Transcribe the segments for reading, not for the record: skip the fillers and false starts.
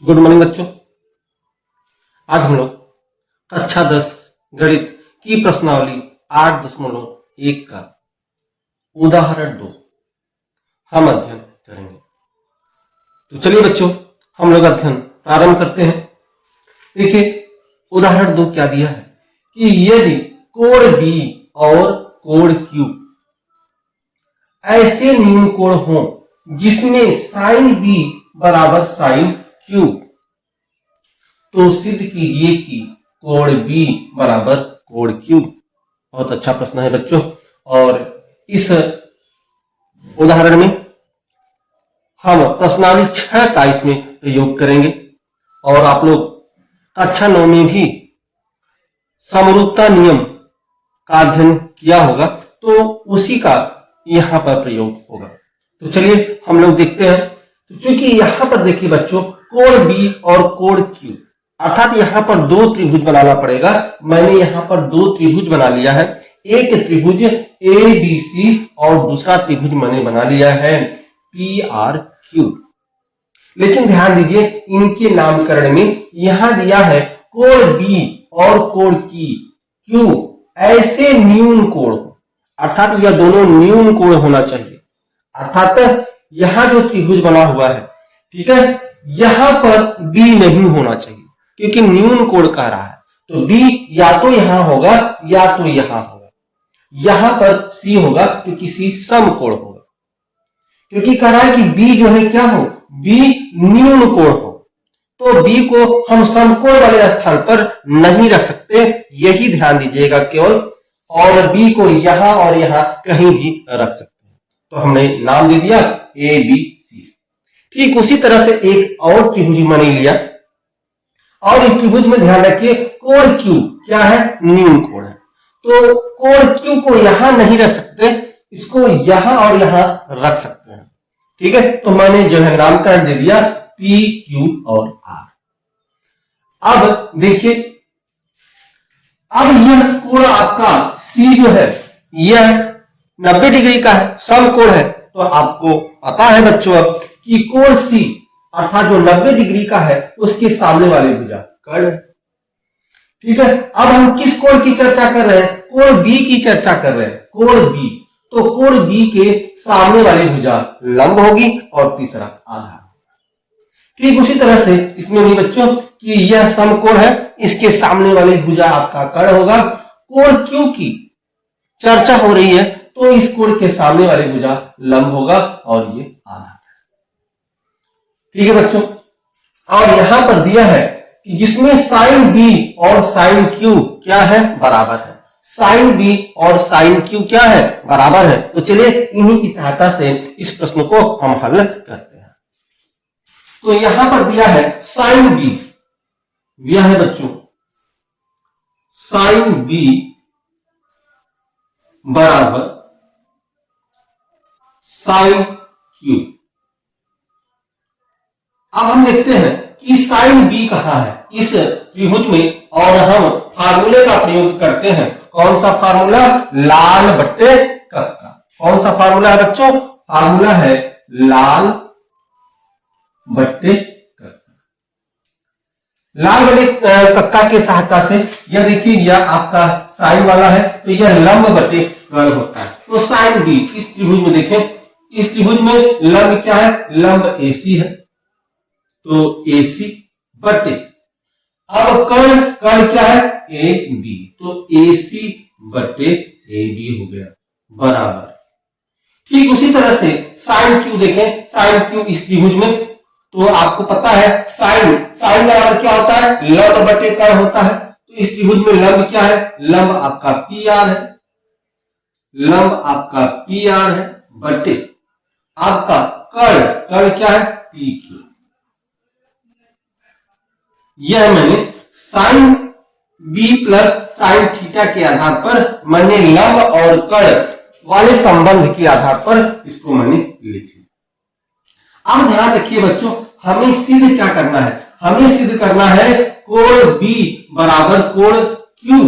Good morning बच्चों। आज हम लोग कक्षा 10 गणित की प्रश्नावली 8.1 का उदाहरण 2 हम अध्ययन करेंगे। तो चलिए बच्चों, हम लोग अध्ययन प्रारंभ करते हैं। देखिए उदाहरण 2 क्या दिया है कि यदि कोण B और कोण Q ऐसे न्यून कोण हो जिसमें साइन B बराबर साइन Q, तो सिद्ध कीजिए कि कोण B बराबर कोण Q। बहुत अच्छा प्रश्न है बच्चों। और इस उदाहरण में हम प्रश्नावली 6 का इसमें प्रयोग करेंगे। और आप लोग कक्षा 9 में भी समरूपता नियम का अध्ययन किया होगा, तो उसी का यहां पर प्रयोग होगा। तो चलिए हम लोग देखते हैं। तो चूंकि यहां पर देखिए बच्चों, कोण B और कोण Q, अर्थात यहां पर दो त्रिभुज बनाना पड़ेगा। मैंने यहां पर दो त्रिभुज बना लिया है। एक त्रिभुज ABC और दूसरा त्रिभुज मैंने बना लिया है PRQ। लेकिन ध्यान दीजिए, इनके नामकरण में यहां दिया है कोण B और कोण Q ऐसे न्यून कोण, अर्थात यह दोनों न्यून कोण होना चाहिए। अर्थात यहां जो त्रिभुज बना हुआ है, ठीक है, यहां पर B नहीं होना चाहिए क्योंकि न्यून कोण कह रहा है। तो B या तो यहां होगा या तो यहां होगा। यहां पर C होगा क्योंकि C समकोण होगा। क्योंकि कह रहा है कि B जो है क्या हो, B न्यून कोण हो, तो B को हम समकोण वाले स्थान पर नहीं रख सकते, यही ध्यान दीजिएगा केवल। और B को यहां और यहां कहीं भी रख सकते हैं। तो हमने नाम दे दिया ABC। ठीक उसी तरह से एक और त्रिभुज मैंने लिया, और इस त्रिभुज में ध्यान रखिए कोण Q क्या है, न्यून कोण है। तो कोण Q को यहां नहीं रख सकते, इसको यहां और यहां रख सकते हैं। ठीक है, तो मैंने जो है नामकरण दे दिया P, Q और R। अब देखिए, अब यह कोण आपका C जो है यह 90 डिग्री का है, समकोण है। तो आपको पता है बच्चों अब कि कोण C अर्थात जो 90 डिग्री का है उसके सामने वाली भुजा कर्ण है। ठीक है, अब हम किस कोण की चर्चा कर रहे हैं, कोण B की चर्चा कर रहे हैं। कोण B, तो कोण B के सामने वाली भुजा लंब होगी और तीसरा आधार। ठीक उसी तरह से इसमें भी बच्चों कि यह समकोण है, इसके सामने वाली भुजा आपका कर्ण होगा। कोण Q की चर्चा हो रही है, तो इस कोण के सामने वाली भुजा लंब होगा और ये आधार। ठीक है बच्चों, और यहां पर दिया है कि जिसमें साइन B और साइन Q क्या है, बराबर है। साइन B और साइन Q क्या है, बराबर है। तो चलिए इन्हीं की सहायता से इस प्रश्न को हम हल करते हैं। तो यहां पर दिया है साइन B, दिया है बच्चों साइन B बराबर साइन Q। अब हम देखते हैं कि साइन B कहां है इस त्रिभुज में, और हम फार्मूले का प्रयोग करते हैं। कौन सा फार्मूला, लाल बट्टे कक्का। कौन सा फार्मूला है बच्चों, फार्मूला है लाल बट्टे कक्का। लाल बट्टे कक्का के सहायता से यह देखिए, यह आपका साइन वाला है तो यह लंब बट्टे कर्ण होता है। तो साइन B इस त्रिभुज में देखें, इस त्रिभुज में लंब क्या है, लंब AC है, तो AC बटे, अब कर्ण क्या है, AB, तो AC बटे AB हो गया बराबर। ठीक उसी तरह से साइन Q देखें, साइन Q इस त्रिभुज में, तो आपको पता है साइन बराबर क्या होता है, लंब बटे कर्ण होता है। तो इस त्रिभुज में लंब क्या है, लंब आपका PR है, लंब आपका PR है बटे आपका कर्ण क्या है, PQ। यह मैंने sign B plus sign theta के आधार पर मैंने लंब और कर्ण वाले संबंध के आधार पर इसको मैंने लिख लिया। अब ध्यान रखिए बच्चों, हमें सिद्ध क्या करना है, हमें सिद्ध करना है कोण B बराबर कोण Q।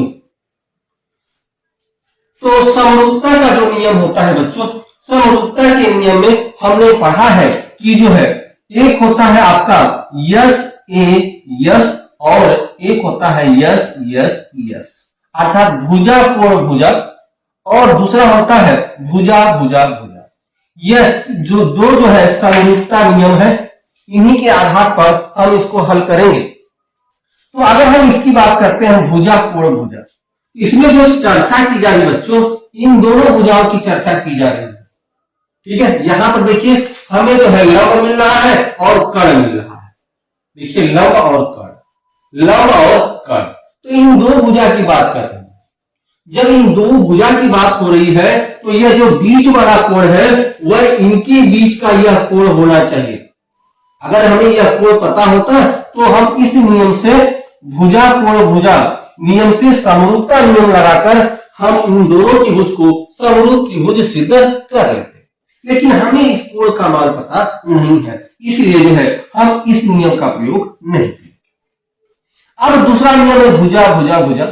तो समरूपता का जो नियम होता है बच्चों, समरूपता के नियम में हमने पढ़ा है कि जो है एक होता है आपका यस ए यस और एक होता है यस यस यस, अर्थात भुजा कोण भुजक और दूसरा होता है भुजा भुजा भुजा। यह जो है समरूपता नियम है, इन्हीं के आधार पर हम इसको हल करेंगे। तो अगर हम इसकी बात करते हैं भुजा कोण भुजा, इसमें जो चर्चा की जा रही बच्चों, इन दोनों भुजाओं की चर्चा की जा रही है। ठीक है, यहां पर देखिए हमें जो है लंब मिल रहा है और कर्ण मिल रहा है। देखिए लंब और कर्ण, लंब और कर्ण, तो इन दो भुजा की बात कर रहे हैं। जब इन दो भुजा की बात हो रही है तो यह जो बीच वाला कोण है वह इनके बीच का यह कोण होना चाहिए। अगर हमें यह कोण पता होता तो हम इस नियम से भुजा कोण भुजा नियम से समरूपता नियम लगाकर हम इन दोनों त्रिभुज को समरूप त्रिभुज सिद्ध कर लेते, लेकिन हमें इस कोण का मान पता नहीं है, इसलिए जो है हम इस नियम का प्रयोग नहीं करेंगे। अब दूसरा नियम है भुजा भुजा भुजा।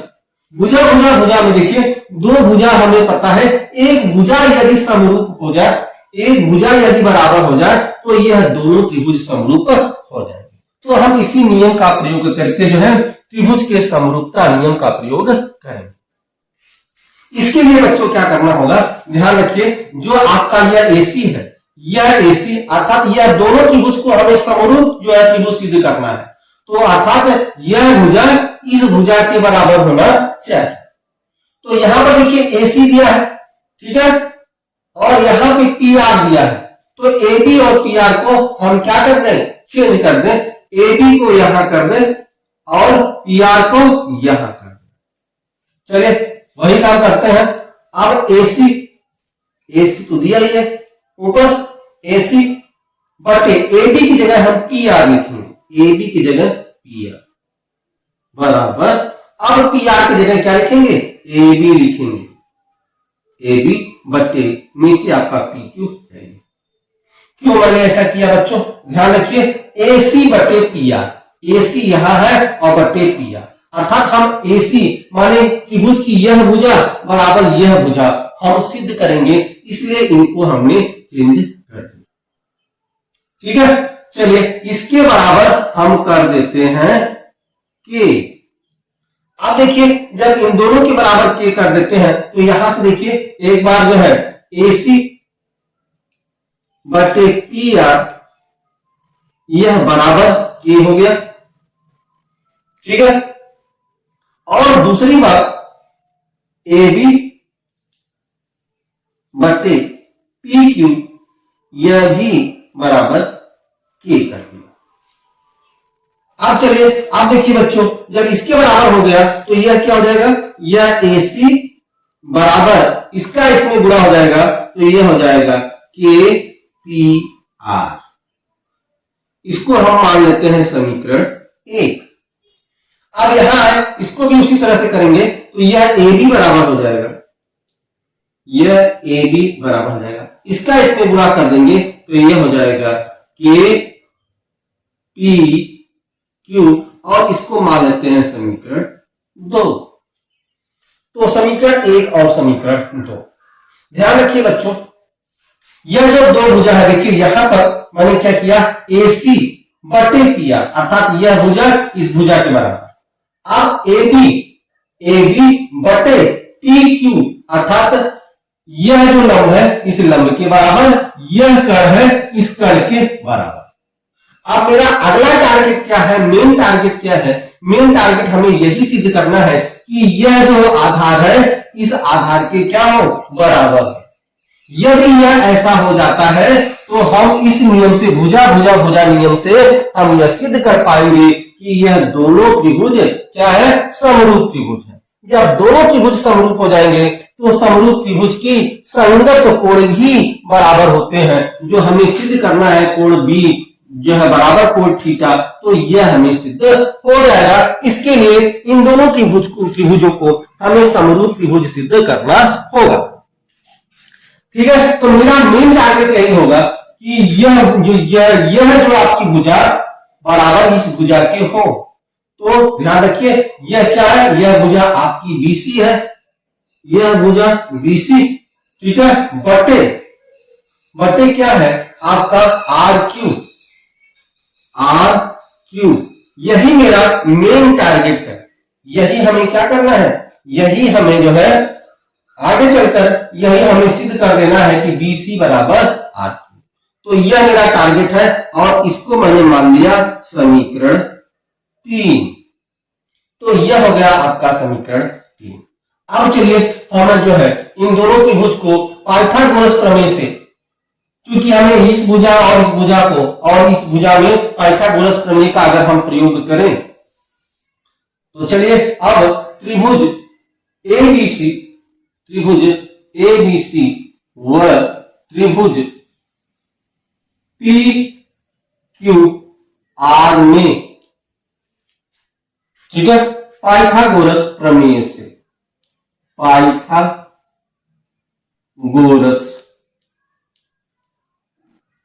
भुजा भुजा भुजा में देखिए दो भुजा हमें पता है, एक भुजा यदि समरूप हो जाए, एक भुजा यदि बराबर हो जाए तो यह दोनों त्रिभुज समरूप हो जाएंगे। तो हम इसी नियम का प्रयोग करके जो है त्रिभुज के समरूपता नियम का प्रयोग करेंगे। इसके लिए बच्चों क्या करना होगा, ध्यान रखिए, जो आपका यह AC है, यह AC अर्थात यह दोनों त्रिभुज को हमें समरूप जो है त्रिभुज सिद्ध करना है। तो अर्थात यह भुजा इस भुजा के बराबर होना चाहिए। तो यहां पर देखिए AC दिया है, ठीक है, और यहां पे PR दिया है, तो AB और PR को हम क्या कर दें, चेंज कर दें, AB को यहां कर दें और PR को यहां कर दें। चलिए वही काम करते हैं। अब AC तो दिया ही है ऊपर, AC बटे AB की जगह हम PR लिखेंगे, AB की जगह PR बराबर, अब PR की जगह क्या लिखेंगे, AB लिखेंगे, AB बटे नीचे आपका PQ है। क्यों मैंने ऐसा किया बच्चों, ध्यान रखिए, AC बटे PR, AC यहां है और बटे PR, अर्थात हम AC माने त्रिभुज की यह भुजा बराबर यह भुजा हम सिद्ध करेंगे, इसलिए इनको हमने चेंज कर दिया। ठीक है, चलिए इसके बराबर हम कर देते हैं K। अब देखिए जब इन दोनों के बराबर K कर देते हैं तो यहां से देखिए एक बार जो है AC बटे PR यह बराबर K हो गया। ठीक है, और दूसरी बात AB बटे PQ यह भी बराबर K कर दिया। अब चलिए आप देखिए बच्चों, जब इसके बराबर हो गया तो यह क्या हो जाएगा, यह AC बराबर इसका इसमें गुणा हो जाएगा, तो यह हो जाएगा KPR। इसको हम मान लेते हैं समीकरण 1। अब यहां है, इसको भी उसी तरह से करेंगे तो यह AB बराबर हो जाएगा, यह AB बराबर हो जाएगा, इसका इसमें गुणा कर देंगे तो यह हो जाएगा KPQ और इसको मान लेते हैं समीकरण 2। तो समीकरण 1 और समीकरण 2, ध्यान रखिए बच्चों, यह जो दो भुजा है, देखिए यहां पर मैंने क्या किया, AC बटे PR अर्थात यह भुजा इस भुजा के बराबर। अब AB बटे PQ अर्थात यह जो लंब है इस लंब के बराबर, यह कर्ण है इस कर्ण के बराबर। अब मेरा अगला टारगेट क्या है, मेन टारगेट क्या है, मेन टारगेट हमें यही सिद्ध करना है कि यह जो आधार है इस आधार के क्या हो, बराबर है। यदि यह ऐसा हो जाता है तो हम इस नियम से भुजा भुजा भुजा नियम से हम यह सिद्ध कर पाएंगे कि यह दोनों त्रिभुज क्या है, समरूप त्रिभुज है। जब दोनों त्रिभुज समरूप हो जाएंगे तो समरूप त्रिभुज की संगत कोण भी बराबर होते हैं। जो हमें सिद्ध करना है कोण B जो है बराबर कोण थीटा, तो यह हमें सिद्ध हो जाएगा। इसके लिए इन दोनों त्रिभुजों को हमें समरूप त्रिभुज सिद्ध करना होगा। ठीक है, तो मेरा मेन टारगेट यही होगा कि यह जो आपकी भुजा बराबर इस भुजा के हो। तो ध्यान रखिए यह क्या है, यह भुजा आपकी BC है, यह भुजा BC, ठीक है, बटे क्या है आपका RQ, यही मेरा मेन टारगेट है, यही हमें क्या करना है, यही हमें जो है आगे चलकर यही हमें सिद्ध कर देना है कि BC बराबर RQ। तो यह मेरा टारगेट है और इसको मैंने मान लिया समीकरण 3। तो यह हो गया आपका समीकरण 3। अब चलिए हम जो है इन दोनों त्रिभुज को पाइथागोरस प्रमेय से, क्योंकि हमें इस भुजा और इस भुजा को और इस भुजा में पाइथागोरस प्रमेय का अगर हम प्रयोग करें तो चलिए अब त्रिभुज ABC व त्रिभुज PQR में, ठीक है, पाइथागोरस प्रमेय से,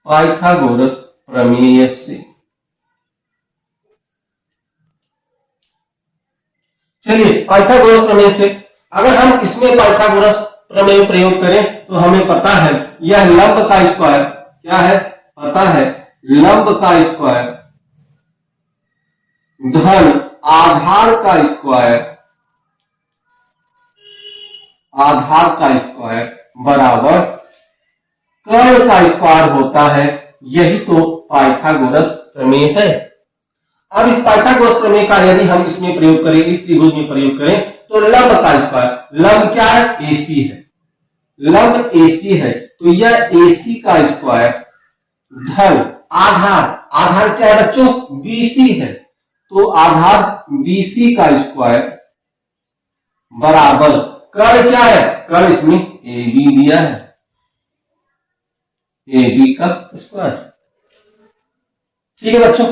पाइथागोरस प्रमेय से, चलिए पाइथागोरस प्रमेय से अगर हम इसमें पाइथागोरस प्रमेय प्रयोग करें तो हमें पता है यह लंब का स्क्वायर क्या है, पता है लंब का स्क्वायर धन आधार का स्क्वायर बराबर कर्ण का स्क्वायर होता है। यही तो पाइथागोरस प्रमेय है। अब इस पाइथागोरस प्रमेय का यदि हम इसमें प्रयोग करें, इस त्रिभुज में प्रयोग करें तो लंब का स्क्वायर, लंब क्या है, AC है, लंब AC है, तो यह AC का स्क्वायर धन आधार क्या है बच्चों, BC है, तो आधार BC का स्क्वायर बराबर कर्ण क्या है, कर्ण इसमें AB दिया है, AB का स्क्वायर। ठीक है बच्चों,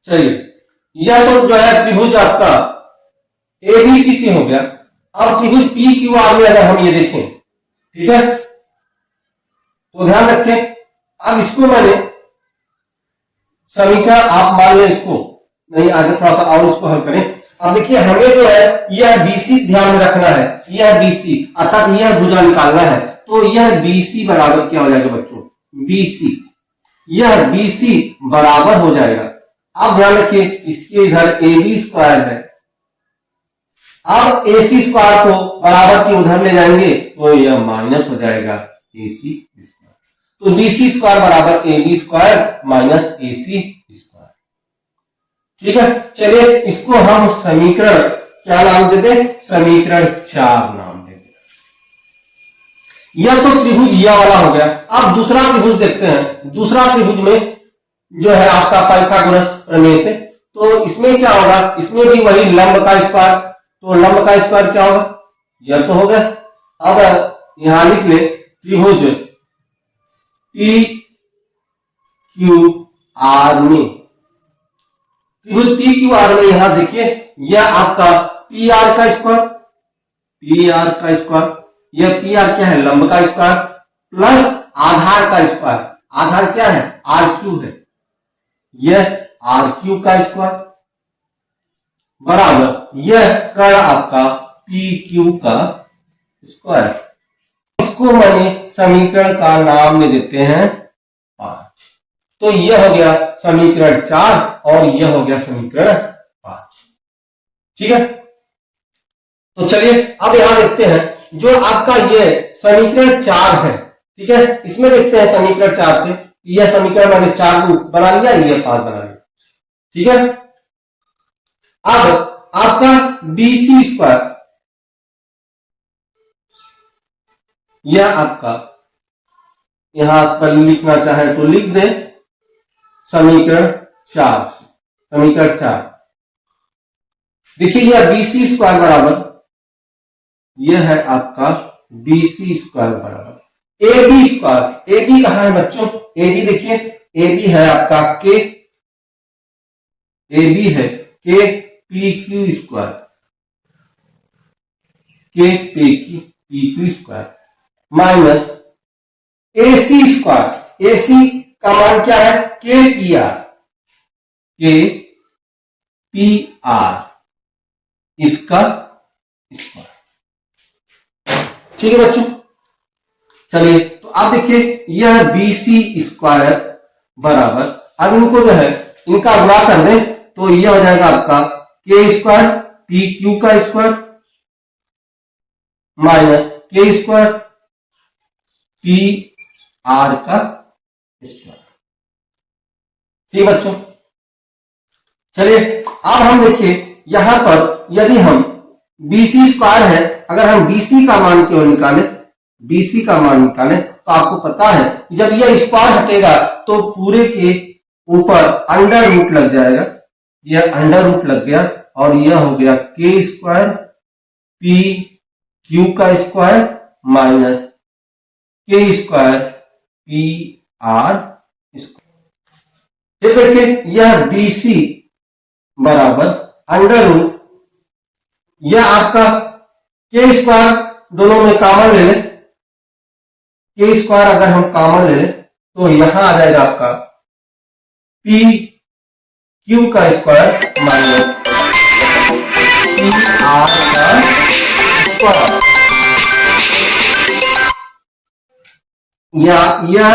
चलिए यह तो जो है त्रिभुज आपका ABC से हो गया। अब त्रिभुज PQR में अगर हम ये देखें, ठीक है, तो ध्यान रखें, अब इसको मैंने समीकरण आप मान लें, इसको नहीं आगे थोड़ा सा और इसको हल करें। अब देखिए हमें जो है यह BC ध्यान में रखना है, यह BC अर्थात यह भुजा निकालना है, तो यह BC बराबर क्या हो जाएगा बच्चों, BC, यह BC बराबर हो जाएगा। अब ध्यान रखिए इसके इधर AB स्क्वायर है, अब AC स्क्वायर को बराबर के उधर ले जाएंगे तो यह माइनस हो जाएगा AC स्क्वायर, तो BC स्क्वायर बराबर AB square minus AC square. ठीक है, चलिए इसको हम समीकरण क्या नाम दे दें, समीकरण 4 नाम दे दें। यह तो त्रिभुज यह वाला हो गया। अब दूसरा त्रिभुज देखते हैं। दूसरा त्रिभुज में जो है आपका पाइथागोरस प्रमेय से, तो इसमें क्या होगा, इसमें भी वही लंब का स्क्वायर, तो लंब का स्क्वायर क्या होगा, यह तो हो गया। अब यहां लिख ले त्रिभुज PQR में, त्रिभुज PQR में यहां देखिए यह आपका PR का स्क्वायर, यह PR क्या है, लंब का स्क्वायर प्लस आधार का स्क्वायर, आधार क्या है, RQ है, यह RQ का स्क्वायर बराबर यह कर्ण आपका PQ का स्क्वायर। इसको मैंने समीकरण का नाम में देते हैं 5। तो यह हो गया समीकरण 4 और यह हो गया समीकरण 5। ठीक है, तो चलिए अब यहां देखते हैं जो आपका ये समीकरण 4 है, ठीक है, इसमें देखते हैं समीकरण 4 से, यह समीकरण मैंने 4 बना लिया, यह 5 बना लिया। ठीक है, अब आपका BC स्क्वायर, यह आपका यहां पर लिखना चाहे तो लिख दे समीकरण 4 से, समीकरण 4 देखिए यह BC स्क्वायर बराबर, यह है आपका BC स्क्वायर बराबर AB स्क्वायर। AB कहां है बच्चों, AB देखिए AB है आपका K, AB है KPQ square, KPQ square minus AC square, AC का मान क्या है, KPR इसका स्क्वायर। ठीक है बच्चों, चलिए तो आप देखिए यह BC स्क्वायर बराबर, अब इनको जो है इनका गुणा कर दें तो ये हो जाएगा आपका के स्क्वायर पी क्यू का स्क्वायर माइनस के स्क्वायर पी आर का स्क्वायर। ठीक बच्चों, चलिए अब हम देखिए यहां पर यदि हम बीसी स्क्वायर है, अगर हम बीसी का मान क्यों निकालें, बीसी का मान निकालें तो आपको पता है जब यह स्क्वायर हटेगा तो पूरे के ऊपर अंडर रूट लग जाएगा, यह अंडर रूट लग गया और यह हो गया के स्क्वायर पी क्यू का स्क्वायर माइनस के स्क्वायर पी आर स्क्वायर। ये देखिए यह बीसी बराबर अंडर रूट, यह आपका के स्क्वायर दोनों में कॉमन ले लें, के स्क्वायर अगर हम कॉमन ले लें तो यहां आ जाएगा आपका पी क्यू का स्क्वायर माइनस पी आर का स्क्वायर। यह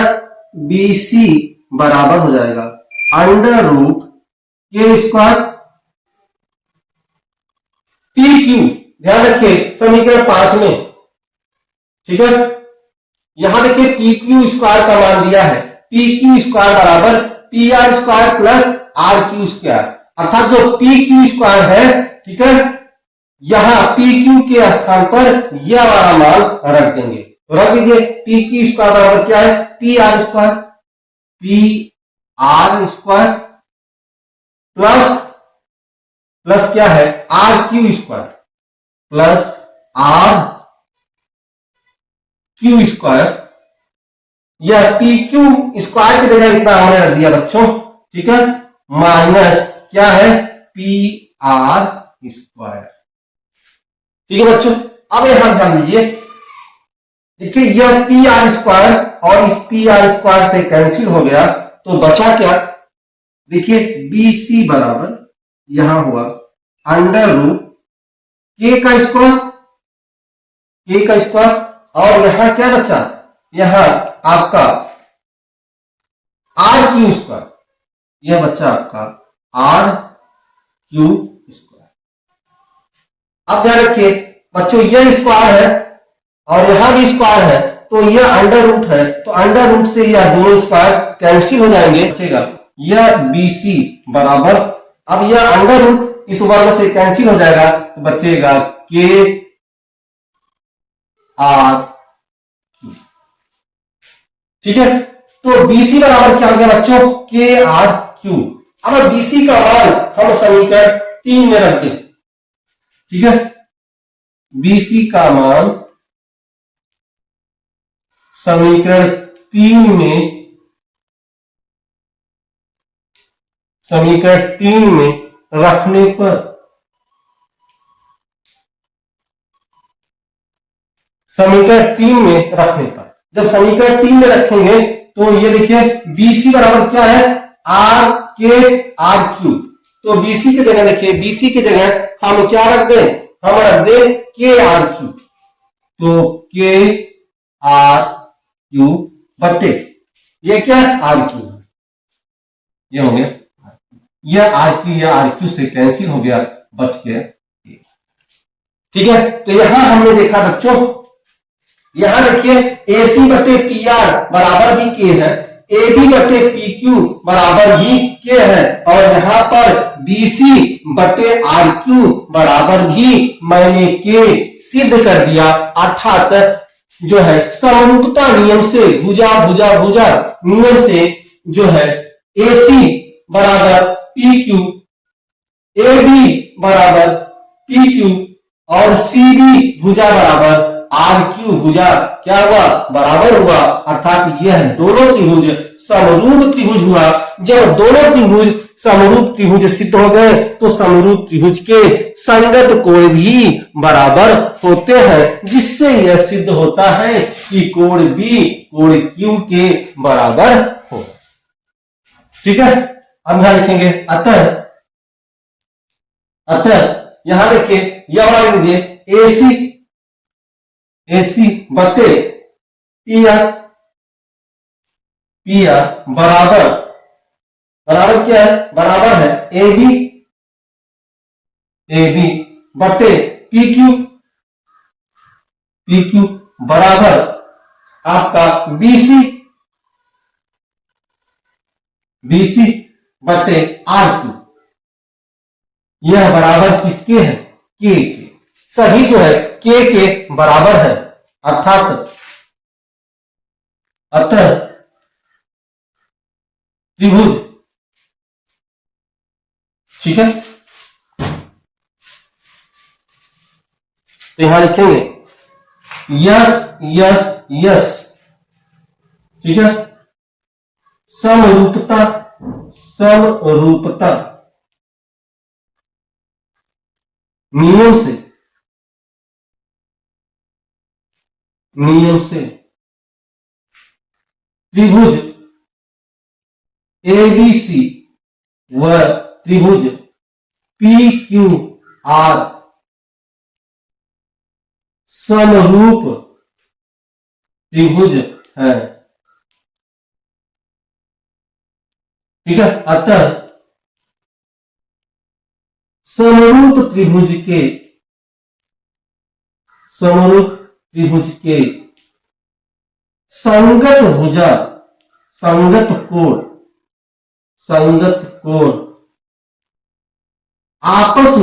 बीसी बराबर हो जाएगा अंडर रूट के स्क्वायर पी क्यू, ध्यान रखिए समीकरण 5 में, ठीक है। यहां देखिए पी क्यू स्क्वायर का मान दिया है, पी क्यू स्क्वायर बराबर P R square plus R Q square, अर्थात जो पी क्यू स्क्वायर है, ठीक है, यहां पी क्यू के स्थान पर यह वाला मान रख देंगे, तो रख दीजिए पी क्यू स्क्वायर बराबर क्या है P R square, P R square plus plus क्या है R Q square plus R Q square, यह पी क्यू स्क्वायर की जगह इतना हमने रख दिया बच्चों, ठीक है, माइनस क्या है पी आर स्क्वायर। ठीक है बच्चों, अब यहां ध्यान दीजिए, देखिए यह पी आर स्क्वायर और इस पी आर स्क्वायर से कैंसिल हो गया तो बचा क्या, देखिए बी सी बराबर यहां हुआ अंडर रूट के का स्क्वायर, के का स्क्वायर, और यहां क्या बचा, यहां आपका आर क्यू स्क्वायर, यह बचा आपका आर क्यू स्क्वायर। अब ध्यान रखिए बच्चों यह स्क्वायर है और यहां भी स्क्वायर है तो यह अंडर रूट है, तो अंडर रूट से यह दोनों स्क्वायर कैंसिल हो जाएंगे, बचेगा यह बीसी बराबर, अब यह अंडर रूट इस वर्ग से कैंसिल हो जाएगा तो बचेगा के आर क्यू। ठीक है, तो बीसी बराबर क्या हो गया बच्चों के आर क्यू। अब बीसी का मान हम समीकरण 3 में रख दें, ठीक है, बीसी का मान समीकरण 3 में, समीकरण 3 में रखने पर, समीकरण 3 में रखने पर, जब समीकरण 3 में रखेंगे तो ये देखिए बीसी बराबर क्या है आर के आर क्यू, तो बीसी की जगह देखिए, बीसी की जगह हम क्या रख दें, हम रख दें के आर क्यू, तो के आर क्यू बटे ये क्या है आर क्यू, ये हो गया, यह आर क्यू या आर क्यू से कैंसिल हो गया, बच गया। ठीक है, तो यहां हमने देखा बच्चों, यहां देखिए ए सी बटे पी आर बराबर भी के है, ए बी बटे पी क्यू बराबर ही के है, और यहां पर बी सी बटे आर क्यू बराबर भी मैंने के सिद्ध कर दिया, अर्थात जो है समरूपता नियम से, भुजा भुजा भुजा नियम से जो है ए सी बराबर पी क्यू, ए बी बराबर पी क्यू और सी बी भुजा बराबर आर क्यू भुजा क्या हुआ बराबर हुआ, अर्थात यह दोनों त्रिभुज समरूप त्रिभुज हुआ। जब दोनों त्रिभुज समरूप त्रिभुज सिद्ध हो गए तो समरूप त्रिभुज के संगत कोण भी बराबर होते हैं, जिससे यह सिद्ध होता है कि कोण बी कोण क्यू के बराबर हो। ठीक है, अब यहां लिखेंगे अतः यहां देखिए यह वाला लीजिए एसी बटे पी आर बराबर बराबर क्या है, बराबर है ए बी बटे पी क्यू बराबर आपका बीसी बटे आर क्यू। यह बराबर किसके है, के के। सभी जो है के बराबर है, अर्थात अतः त्रिभुज, ठीक है। तो यहां लिखेंगे यस यस यस, ठीक है। समरूपता समरूपता नियम से त्रिभुज एबीसी व त्रिभुज पी क्यू आर समरूप त्रिभुज है, ठीक है। अतः समरूप त्रिभुज के संगत भुजा संगत कोण आपस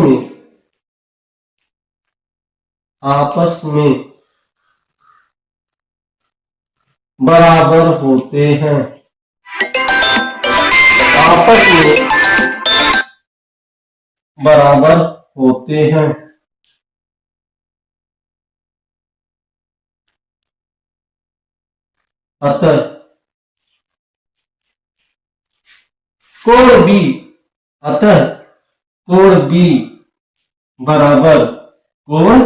में बराबर होते हैं, आपस में बराबर होते हैं। अतः कोण बी बराबर कोण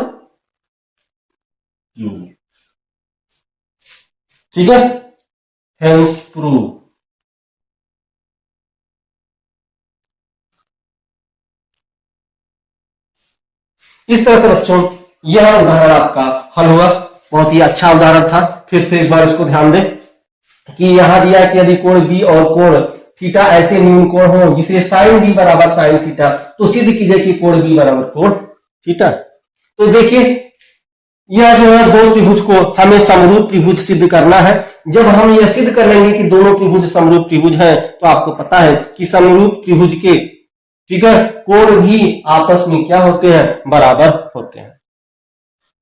क्यू, ठीक है। Hence prove. इस तरह से बच्चों यह उदाहरण आपका हल हुआ। बहुत ही अच्छा उदाहरण था। फिर से इस बार इसको ध्यान दें कि यहां दिया कि यदि कोण बी और कोण थीटा ऐसे न्यून कोण हो जिसे साइन बी बराबर साइन थीटा, तो सिद्ध कीजिए कि कोण बी बराबर कोण थीटा। तो देखिए यह जो है दो त्रिभुज को हमें समरूप त्रिभुज सिद्ध करना है। जब हम यह सिद्ध कर लेंगे कि दोनों त्रिभुज समरूप त्रिभुज है, तो आपको पता है कि समरूप त्रिभुज के, ठीक है, कोण भी आपस में क्या होते हैं, बराबर होते हैं।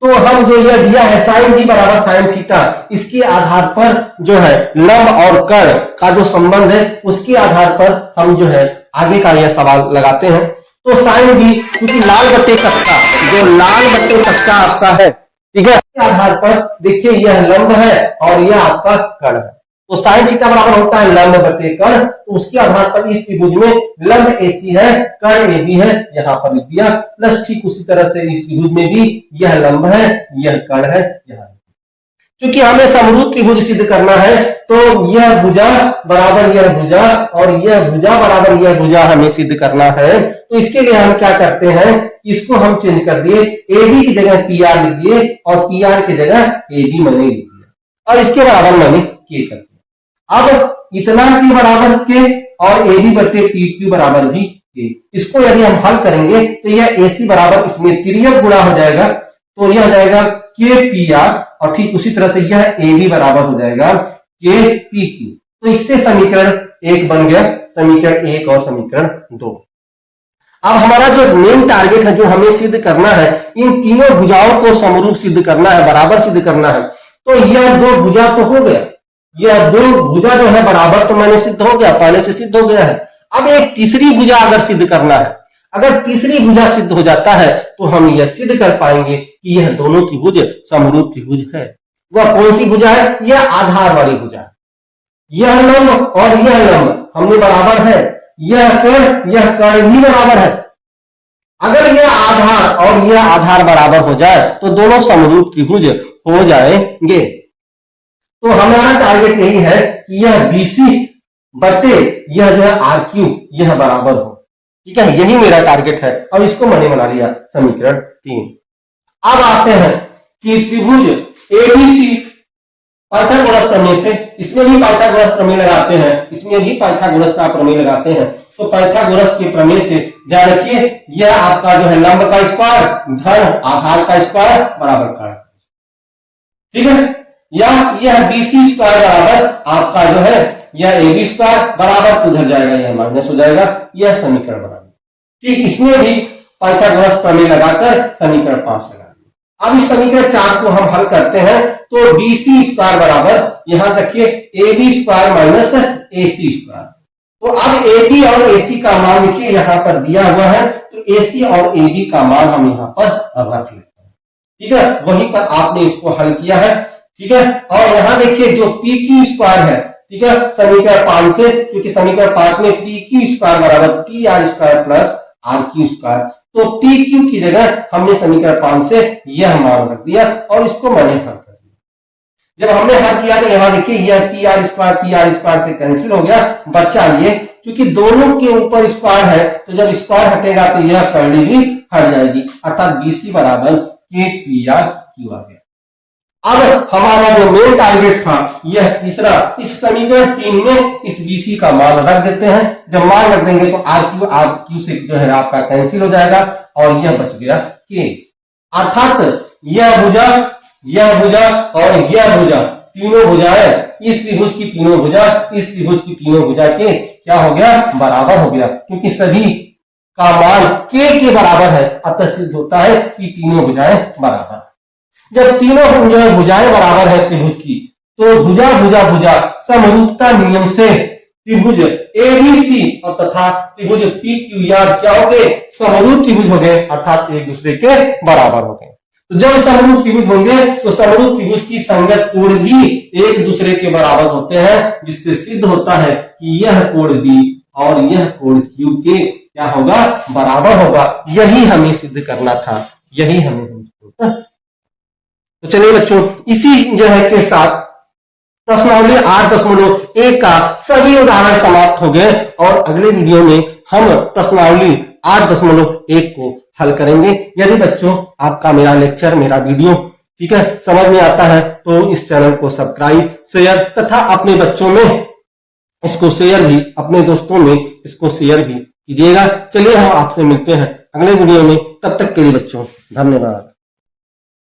तो हम जो यह दिया है साइन बी बराबर साइन थीटा, इसके आधार पर जो है लंब और कर्ण का जो संबंध है उसके आधार पर हम जो है आगे का यह सवाल लगाते हैं। तो साइन बी क्योंकि लाल बट्टे कक्का, जो लाल बट्टे कक्का आपका है, ठीक है, इसके आधार पर देखिए यह लंब है और यह आपका कर्ण है। तो साइन थीटा बराबर होता है लंब बटे कर्ण। तो उसके आधार पर इस त्रिभुज में लंब एसी है, कर्ण एबी है, यहां पर लिख दिया। प्लस ठीक उसी तरह से इस त्रिभुज में भी यह लंब है, यह कर्ण है, यहां। क्योंकि हमें समरूप त्रिभुज सिद्ध करना है, तो यह भुजा बराबर यह भुजा और यह भुजा बराबर यह भुजा हमें सिद्ध करना है। तो इसके लिए हम क्या करते हैं, इसको हम चेंज कर दिए, एबी की जगह पी आर लिख दिए और पी आर की जगह एबी मैंने लिख दिया और इसके बराबर मैंने के कर दिया। अब इतना के बराबर के और ए बी बटे पी क्यू बराबर भी के, इसको यदि हम हल करेंगे तो यह एसी बराबर इसमें तिर्यक गुणा हो जाएगा, तो यह जाएगा के पी आर और ठीक उसी तरह से यह ए बी बराबर हो जाएगा के पी क्यू। तो इससे समीकरण 1 बन गया, समीकरण 1 और समीकरण 2। अब हमारा जो मेन टारगेट है, जो हमें सिद्ध करना है, इन तीनों भुजाओं को समरूप सिद्ध करना है, बराबर सिद्ध करना है। तो यह दो भुजा तो हो गया, यह दो भुजा जो है बराबर तो मैंने सिद्ध हो गया, पहले से सिद्ध हो गया है। अब एक तीसरी भुजा अगर सिद्ध करना है, अगर तीसरी भुजा सिद्ध हो जाता है तो हम यह सिद्ध कर पाएंगे कि यह दोनों त्रिभुज समरूप त्रिभुज है। वह कौन सी भुजा है, यह आधार वाली भुजा है। यह लंब और यह लंब हमने बराबर है, यह कर्ण भी बराबर है। अगर यह आधार और यह आधार बराबर हो जाए तो दोनों समरूप त्रिभुज हो जाएंगे। तो हमारा टारगेट यही है कि यह BC बटे यह जो है RQ यह बराबर हो, ठीक है, यही मेरा टारगेट है। अब इसको मैंने बना लिया समीकरण 3। अब आते हैं कि त्रिभुज ABC पाइथागोरस प्रमेय से, इसमें भी पाइथागोरस प्रमेय लगाते हैं, इसमें भी पाइथागोरस का प्रमेय लगाते हैं। तो पाइथागोरस के प्रमेय से ध्यान रखिए, यह आपका जो है लंब का स्क्वायर धन आधार का स्क्वायर बराबर का, ठीक है, या यह बीसी स्क्वायर बराबर आपका जो है यह एबी स्क्वायर बराबर उधर जाएगा, यह माइनस हो जाएगा, यह समीकरण बराबर। ठीक, इसमें भी पाइथागोरस प्रमेय लगाकर समीकरण 5 लगा। अब इस समीकरण 4 को हम हल करते हैं तो बीसी स्क्वायर बराबर, यहां रखिए AB square minus AC square. तो अब एबी और एसी का मान देखिए यहां पर दिया हुआ है, तो एसी और एबी का मान हम यहां पर रख लेते हैं, ठीक है, वहीं पर आपने इसको हल किया है, ठीक है। और यहां देखिए जो पी क्यू स्क्वायर है, ठीक है, समीकरण 5 से, क्योंकि समीकरण 5 में पी क्यू स्क्वायर बराबर P R square plus R Q square, तो पी क्यू की जगह हमने समीकरण 5 से यह मान रख दिया और इसको मैंने हल कर दिया। जब हमने हल किया तो यहां देखिए यह पी आर स्क्वायर से कैंसिल हो गया, बचा ये, क्योंकि दोनों के ऊपर स्क्वायर है, तो जब स्क्वायर हटेगा तो यह पैडी भी हट जाएगी, अर्थात बीसी बराबर के पी आर क्यू आ गया। अब हमारा जो मेन टारगेट था यह तीसरा, इस समीकरण 3 में इस बीसी का मान रख देते हैं। जब मान रख देंगे तो आर क्यू से जो है आपका कैंसिल हो जाएगा और यह बच गया के, अर्थात यह भुजा और यह भुजा, तीनों भुजाएं, इस त्रिभुज की तीनों भुजा इस त्रिभुज की तीनों भुजा के क्या हो गया, बराबर हो गया, क्योंकि सभी का मान के बराबर है, अतः सिद्ध होता है कि तीनों भुजाएं बराबर। जब तीनों भुजाएं बराबर है त्रिभुज की, तो भुजा समरूपता नियम से त्रिभुज एबीसी और तथा त्रिभुज पीक्यूआर क्या हो गए, समरूप त्रिभुज हो गए, अर्थात एक दूसरे के बराबर हो गए। तो जब समरूप त्रिभुज होंगे तो समरूप त्रिभुज की संगत कोण भी एक दूसरे के बराबर होते हैं, जिससे सिद्ध होता है कि यह कोण बी और यह कोण क्यू के क्या होगा, बराबर होगा। यही हमें सिद्ध करना था, यही हमें तो चलिए बच्चों, इसी जो है के साथ प्रश्नावली 8.1 का सभी उदाहरण समाप्त हो गए और अगले वीडियो में हम प्रश्नावली 8.1 को हल करेंगे। यदि बच्चों आपका मेरा लेक्चर, मेरा वीडियो ठीक है समझ में आता है तो इस चैनल को सब्सक्राइब, शेयर तथा अपने बच्चों में इसको शेयर भी, अपने दोस्तों में इसको शेयर भी कीजिएगा। चलिए हम आपसे मिलते हैं अगले वीडियो में, तब तक के लिए बच्चों धन्यवाद।